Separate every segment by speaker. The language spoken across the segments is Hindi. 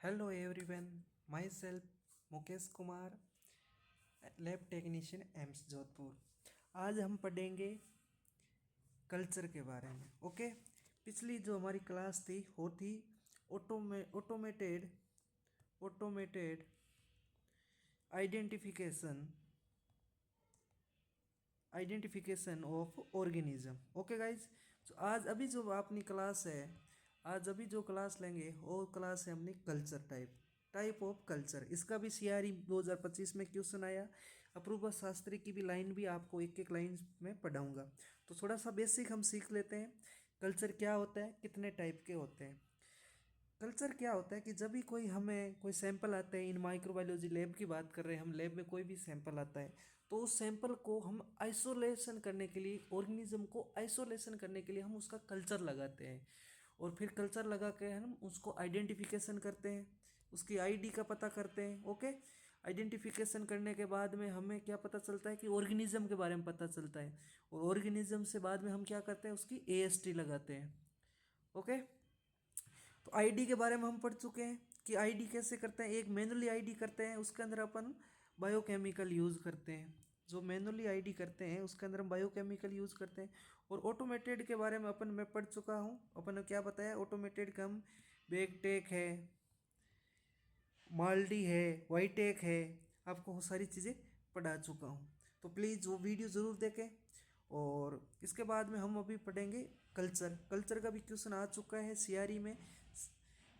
Speaker 1: Hello everyone, my self Mukesh Kumar, lab technician AIIMS Jodhpur. आज हम पढ़ेंगे कल्चर के बारे में। ओके, पिछली जो हमारी क्लास थी वो थी automated automated identification identification of organism. Okay guys, तो आज अभी जो अपनी क्लास है, आज अभी जो क्लास लेंगे वो क्लास है अपनी कल्चर टाइप ऑफ कल्चर। इसका भी सीआरई 2025 में क्वेश्चन आया। अपूर्वा शास्त्री की भी लाइन भी आपको एक एक लाइन में पढ़ाऊंगा। तो थोड़ा सा बेसिक हम सीख लेते हैं। कल्चर क्या होता है, कितने टाइप के होते हैं। कल्चर क्या होता है कि जब भी हमें कोई सैंपल आता है, इन माइक्रोबायोलॉजी लैब की बात कर रहे हैं हम, लैब में कोई भी सैंपल आता है तो उस सैंपल को हम आइसोलेशन करने के लिए, ऑर्गेनिज्म को आइसोलेशन करने के लिए हम उसका कल्चर लगाते हैं। और फिर कल्चर लगा के हम उसको आइडेंटिफिकेशन करते हैं, उसकी आईडी का पता करते हैं। ओके, आइडेंटिफिकेशन करने के बाद में हमें क्या पता चलता है कि ऑर्गेनिज्म के बारे में पता चलता है। और ऑर्गेनिज्म से बाद में हम क्या करते हैं, उसकी एएसटी लगाते हैं। ओके, तो आईडी के बारे में हम पढ़ चुके हैं कि आईडी कैसे करते हैं। एक मैनुअली आईडी करते हैं, उसके अंदर अपन बायोकेमिकल यूज़ करते हैं। जो मैनुअली आईडी करते हैं उसके अंदर हम बायोकेमिकल यूज़ करते हैं। और ऑटोमेटेड के बारे में मैं पढ़ चुका हूँ। अपन ने क्या बताया, ऑटोमेटेड का हम बेकटेक है, माल्डी है, वाईटेक है, आपको वो सारी चीज़ें पढ़ा चुका हूँ। तो प्लीज़ वो वीडियो ज़रूर देखें। और इसके बाद में हम अभी पढ़ेंगे कल्चर का भी क्वेश्चन आ चुका है सीआरई में।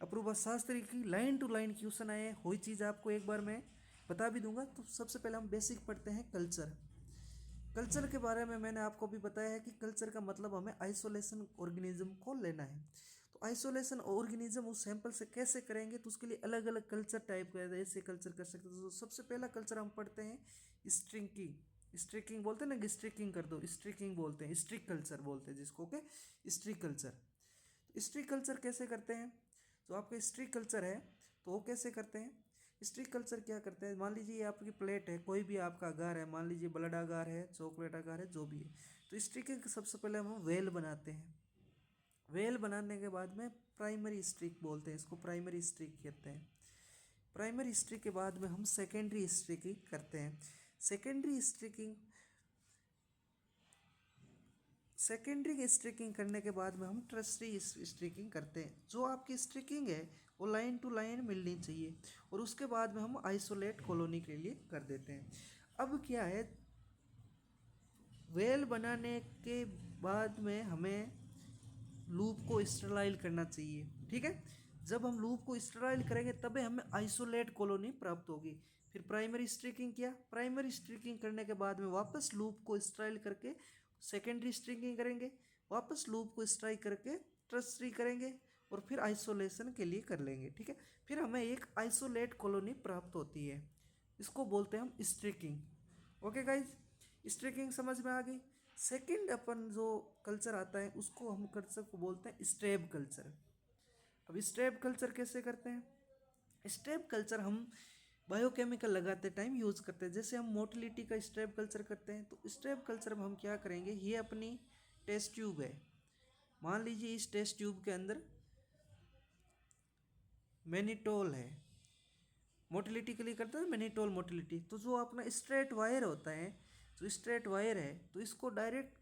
Speaker 1: अपूर्वा शास्त्री की लाइन टू लाइन क्वेश्चन आए हैं, वही चीज़ आपको एक बार मैं बता भी दूंगा। तो सबसे पहले हम बेसिक पढ़ते हैं कल्चर के बारे में। मैंने आपको भी बताया है कि कल्चर का मतलब हमें आइसोलेशन ऑर्गेनिज्म को लेना है। तो आइसोलेशन ऑर्गेनिज्म उस सैंपल से कैसे करेंगे, तो उसके लिए अलग अलग कल्चर टाइप का ऐसे कल्चर कर सकते हैं। तो सबसे पहला कल्चर हम पढ़ते हैं स्ट्रिकिंग बोलते हैं ना, स्ट्रिकिंग कर दो, स्ट्रिकिंग बोलते हैं, स्ट्रिक कल्चर बोलते हैं जिसको। Okay, streak culture. तो स्ट्रिक कल्चर कैसे करते हैं, जो आपका स्ट्रिक कल्चर है तो वो कैसे करते हैं। स्ट्रिक कल्चर क्या करते हैं, मान लीजिए ये आपकी प्लेट है, कोई भी आपका अगार है, मान लीजिए ब्लड अगार है, चॉकलेट अगार है, जो भी है। तो स्ट्रिकिंग सबसे पहले हम वेल बनाते हैं। वेल बनाने के बाद में प्राइमरी स्ट्रिक बोलते हैं इसको, प्राइमरी स्ट्रिक कहते हैं। प्राइमरी स्ट्रिक के बाद में हम सेकेंडरी स्ट्रिकिंग करते हैं। सेकेंडरी स्ट्रिकिंग करने के बाद में हम टर्सरी स्ट्रिकिंग करते हैं। जो आपकी स्ट्रिकिंग है वो लाइन टू लाइन मिलनी चाहिए, और उसके बाद में हम आइसोलेट कॉलोनी के लिए कर देते हैं। अब क्या है, वेल बनाने के बाद में हमें लूप को स्टरलाइल करना चाहिए। ठीक है, जब हम लूप को स्टरलाइल करेंगे तभी हमें आइसोलेट कॉलोनी प्राप्त होगी। फिर प्राइमरी स्ट्रिकिंग किया, प्राइमरी स्ट्रिकिंग करने के बाद में वापस लूप को स्टराइल करके सेकेंडरी स्ट्रिकिंग करेंगे, वापस लूप को स्ट्राइक करके टर्सरी करेंगे, और फिर आइसोलेशन के लिए कर लेंगे। ठीक है, फिर हमें एक आइसोलेट कॉलोनी प्राप्त होती है, इसको बोलते हैं हम स्ट्रिकिंग। ओके गाइज, स्ट्रिकिंग समझ में आ गई। सेकंड अपन जो कल्चर आता है उसको हम कल्चर को बोलते हैं स्टेप कल्चर। अब स्टेप कल्चर कैसे करते हैं, स्टेप कल्चर हम बायोकेमिकल लगाते टाइम यूज करते हैं। जैसे हम मोटिलिटी का स्टेप कल्चर करते हैं, तो स्टेप कल्चर में हम क्या करेंगे, ये अपनी टेस्ट ट्यूब है, मान लीजिए इस टेस्ट ट्यूब के अंदर मैनिटोल है, मोटिलिटी के लिए करते हैं मैनिटोल मोटिलिटी। तो जो अपना स्ट्रेट वायर होता है, जो स्ट्रेट वायर है, तो इसको डायरेक्ट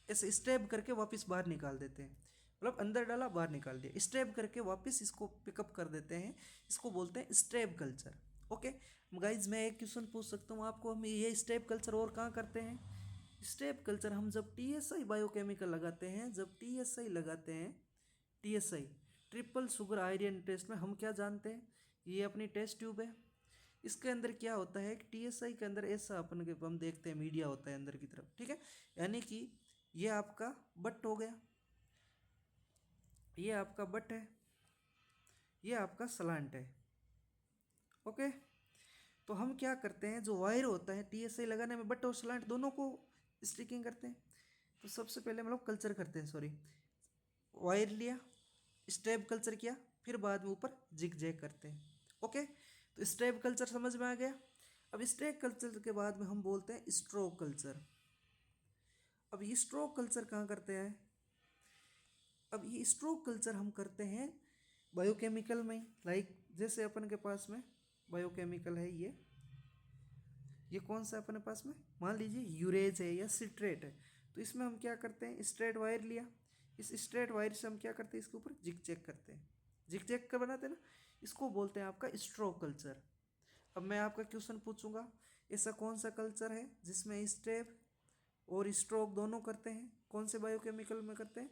Speaker 1: ऐसे स्टेप करके वापस बाहर निकाल देते हैं, मतलब अंदर डाला बाहर निकाल दिया, स्टेप करके वापस इसको पिकअप कर देते हैं, इसको बोलते हैं स्टेप कल्चर। ओके गाइज, मैं एक क्वेश्चन पूछ सकता हूँ आपको, हम ये स्टेप कल्चर और कहाँ करते हैं। स्टेप कल्चर हम जब टीएसआई बायोकेमिकल लगाते हैं, जब टीएसआई लगाते हैं, TSI triple sugar iron test में हम क्या जानते हैं, ये अपनी टेस्ट ट्यूब है, इसके अंदर क्या होता है, टीएसआई के अंदर ऐसा अपन के हम देखते हैं मीडिया होता है अंदर की तरफ। ठीक है, यानी कि ये आपका बट हो गया, ये आपका बट है, ये आपका सलांट है। ओके, तो हम क्या करते हैं, जो वायर होता है टीएसआई लगाने में बट और सलांट दोनों को स्टिकिंग करते हैं। तो सबसे पहले हम लोग कल्चर करते हैं, सॉरी, वायर लिया, स्टेप कल्चर किया, फिर बाद में ऊपर जिग जैग करते हैं। ओके, तो स्टेप कल्चर समझ में आ गया। अब स्टेप कल्चर के बाद में हम बोलते हैं स्ट्रोक कल्चर। अब ये स्ट्रोक कल्चर कहाँ करते हैं, अब ये स्ट्रोक कल्चर हम करते हैं बायोकेमिकल में लाइक जैसे अपन के पास में बायोकेमिकल है, ये कौन सा अपने पास में, मान लीजिए यूरेज है या सिट्रेट है, तो इसमें हम क्या करते हैं, स्ट्रेट वायर लिया, इस स्ट्रेट वायर से हम क्या करते हैं, इसके ऊपर जिग जैग करते हैं, जिग जैग का बनाते हैं ना, इसको बोलते हैं आपका स्ट्रोक कल्चर। अब मैं आपका क्वेश्चन पूछूंगा, ऐसा कौन सा कल्चर है जिसमें स्टेप और स्ट्रोक दोनों करते हैं, कौन से बायोकेमिकल में करते हैं?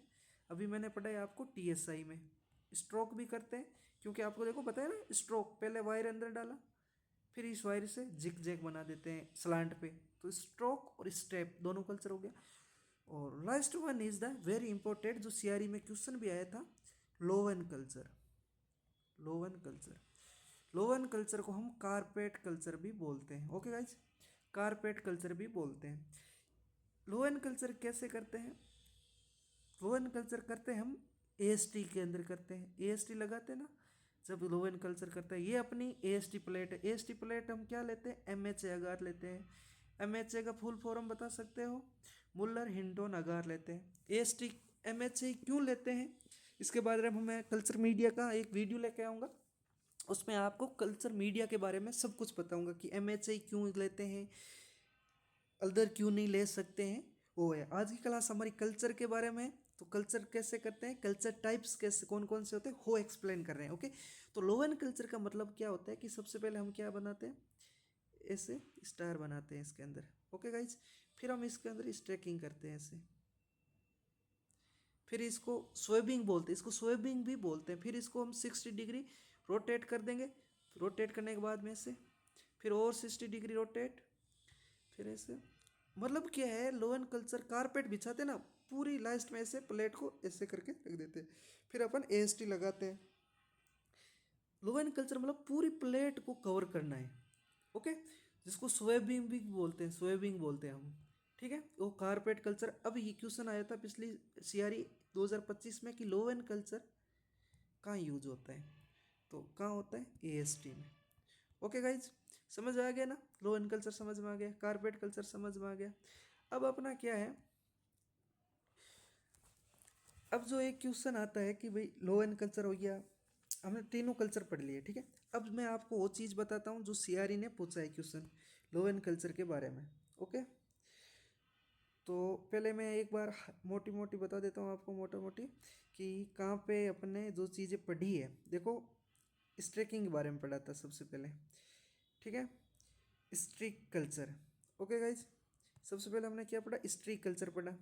Speaker 1: अभी मैंने पढ़ा है आपको टीएसआई में स्ट्रोक भी करते हैं, क्योंकि आपको देखो पता है ना, स्ट्रोक पहले वायर अंदर डाला, फिर इस वायर से जिग जैग बना देते हैं स्लांट पे, तो स्ट्रोक और स्टेप दोनों कल्चर हो गया। और last one is the very important, जो सीआरई में क्वेश्चन भी आया था, लोवन culture. Lowen culture, Lowen culture को हम कारपेट कल्चर भी बोलते हैं। ओके गाइज, कारपेट कल्चर भी बोलते हैं। लोवन कल्चर कैसे करते हैं? लोवन कल्चर करते हैं हम एएसटी के अंदर करते हैं, एएसटी लगाते हैं ना जब लोवन कल्चर करते हैं, ये अपनी एएसटी प्लेट है। एएसटी प्लेट हम क्या लेते हैं, एमएचए अगार लेते हैं। एमएचए का फुल फॉर्म बता सकते हो, मुल्लर हिंटन अगार लेते हैं। एएसटी एमएचए क्यों लेते हैं, इसके बारे में मैं कल्चर मीडिया का एक वीडियो लेके आऊँगा, उसमें आपको कल्चर मीडिया के बारे में सब कुछ बताऊंगा कि एमएचए क्यों लेते हैं, अदर क्यों नहीं ले सकते हैं, वो है आज की क्लास हमारी कल्चर के बारे में। तो कल्चर कैसे करते हैं, कल्चर टाइप्स कैसे कौन कौन से होते हैं, वो एक्सप्लेन कर रहे हैं। ओके, तो लोवन कल्चर का मतलब क्या होता है कि सबसे पहले हम क्या बनाते हैं, ऐसे स्टार बनाते हैं इसके अंदर। ओके गाइज, फिर हम इसके अंदर स्ट्रेकिंग करते हैं ऐसे, फिर इसको स्वेबिंग बोलते हैं, इसको स्वेबिंग भी बोलते हैं। फिर इसको हम 60 डिग्री रोटेट कर देंगे, रोटेट करने के बाद में ऐसे फिर और 60 डिग्री रोटेट, फिर ऐसे, मतलब क्या है, लोवन कल्चर कारपेट बिछाते ना, पूरी लास्ट में ऐसे प्लेट को ऐसे करके रख देते हैं, फिर अपन एएसटी लगाते हैं। लोवन कल्चर मतलब पूरी प्लेट को कवर करना है। ओके, जिसको स्वेबिंग भी बोलते हैं, स्वेबिंग बोलते हैं हम, ठीक है, वो कारपेट कल्चर। अब ये क्वेश्चन आया था पिछली सीआरई 2025 में कि लोवन कल्चर कहाँ यूज होता है, तो कहाँ होता है, एएसटी में। ओके गाइज, समझ आ गया ना, लोवन कल्चर समझ में आ गया, कारपेट कल्चर समझ में आ गया। अब अपना क्या है, अब जो एक क्वेश्चन आता है कि भाई लोवन कल्चर हो गया, हमने तीनों कल्चर पढ़ लिए, ठीक है। अब मैं आपको वो चीज़ बताता हूँ जो सीआरई ने पूछा है क्वेश्चन लोवन कल्चर के बारे में। ओके, तो पहले मैं एक बार मोटी मोटी बता देता हूँ आपको, मोटा मोटी, कि कहाँ पे अपने जो चीज़ें पढ़ी है। देखो, स्ट्रेकिंग के बारे में पढ़ा था सबसे पहले, ठीक है, स्ट्रीक कल्चर। ओके गाइज, सबसे पहले हमने क्या पढ़ा, स्ट्रीक कल्चर पढ़ा।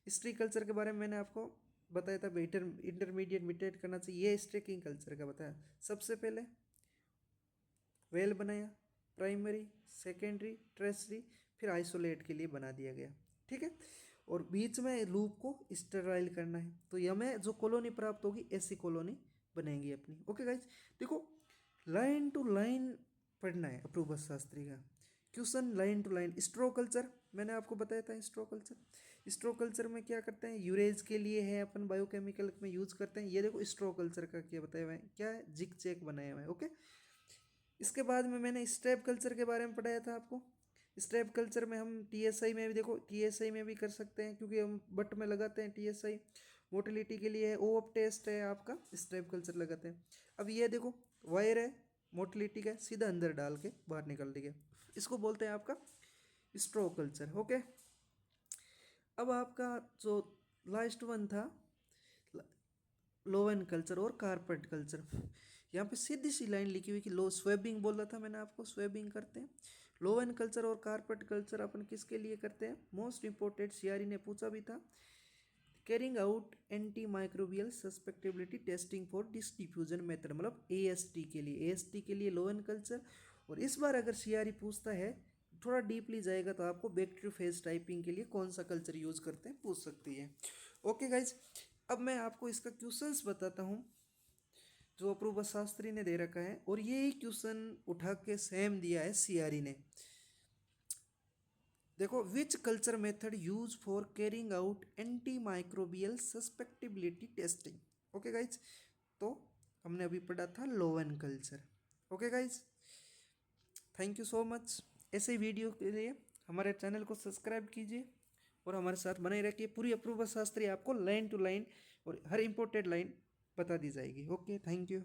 Speaker 1: स्ट्रीक कल्चर के बारे में मैंने आपको बताया था, इंटरमीडिएट मिटेट करना चाहिए, ये स्ट्रेकिंग कल्चर का बताया। सबसे पहले वेल बनाया, प्राइमरी, सेकेंडरी, ट्रेसरी, फिर आइसोलेट के लिए बना दिया गया, ठीक है। और बीच में लूप को स्टेराइल करना है, तो ये हमें जो कॉलोनी प्राप्त होगी ऐसी कॉलोनी बनेगी अपनी। ओके गाइज, देखो लाइन टू लाइन पढ़ना है अप्रूव शास्त्री का question, line to line. Streak culture मैंने आपको बताया था, स्ट्रो कल्चर, स्ट्रो कल्चर में क्या करते हैं, यूरेज के लिए है, अपन बायोकेमिकल में यूज करते हैं। ये देखो स्ट्रो कल्चर का क्या बताया हुआ है, क्या है, जिग चेक बनाया हुआ है। ओके, इसके बाद में मैंने स्टेप कल्चर के बारे में पढ़ाया था आपको। स्टेप कल्चर में हम टीएसआई में भी, देखो टीएसआई में भी कर सकते हैं, क्योंकि हम बट में लगाते हैं टीएसआई, मोटिलिटी के लिए है, ओ ऑफ टेस्ट है आपका, स्टेप कल्चर लगाते हैं। अब ये देखो वायर है, मोटिलिटी का सीधा अंदर डाल के बाहर निकल दिया, इसको बोलते हैं आपका स्ट्रो कल्चर। ओके, अब आपका जो लास्ट वन था लोवन कल्चर और कारपेट कल्चर, यहाँ पे सीधी सी लाइन लिखी हुई कि लो स्वेबिंग बोला था मैंने आपको, स्वेबिंग करते हैं। लोवन कल्चर और कारपेट कल्चर अपन किसके लिए करते हैं, मोस्ट इंपॉर्टेंट, सीआरई ने पूछा भी था, carrying out anti microbial susceptibility testing for disc diffusion method, मतलब एएसटी के लिए, एएसटी के लिए लोवन कल्चर। और इस बार अगर सीआरई पूछता है, थोड़ा डीपली जाएगा तो आपको बैक्टीरियोफेज टाइपिंग के लिए कौन सा कल्चर यूज करते हैं पूछ सकती है। ओके गाइज, अब मैं आपको इसका क्वेश्चंस बताता हूँ जो अप्रूव शास्त्री ने दे रखा है, और ये क्वेश्चन उठा के सेम दिया है सीआरई ने। देखो, which culture method use for carrying out anti microbial susceptibility testing. Okay guys, तो हमने अभी पढ़ा था लोवन culture. Okay guys, thank you so much. ऐसे वीडियो के लिए हमारे चैनल को सब्सक्राइब कीजिए और हमारे साथ बने रखिए। पूरी अप्रूव शास्त्री आपको लाइन टू लाइन और हर इंपॉर्टेंट लाइन बता दी जाएगी। Okay, thank you.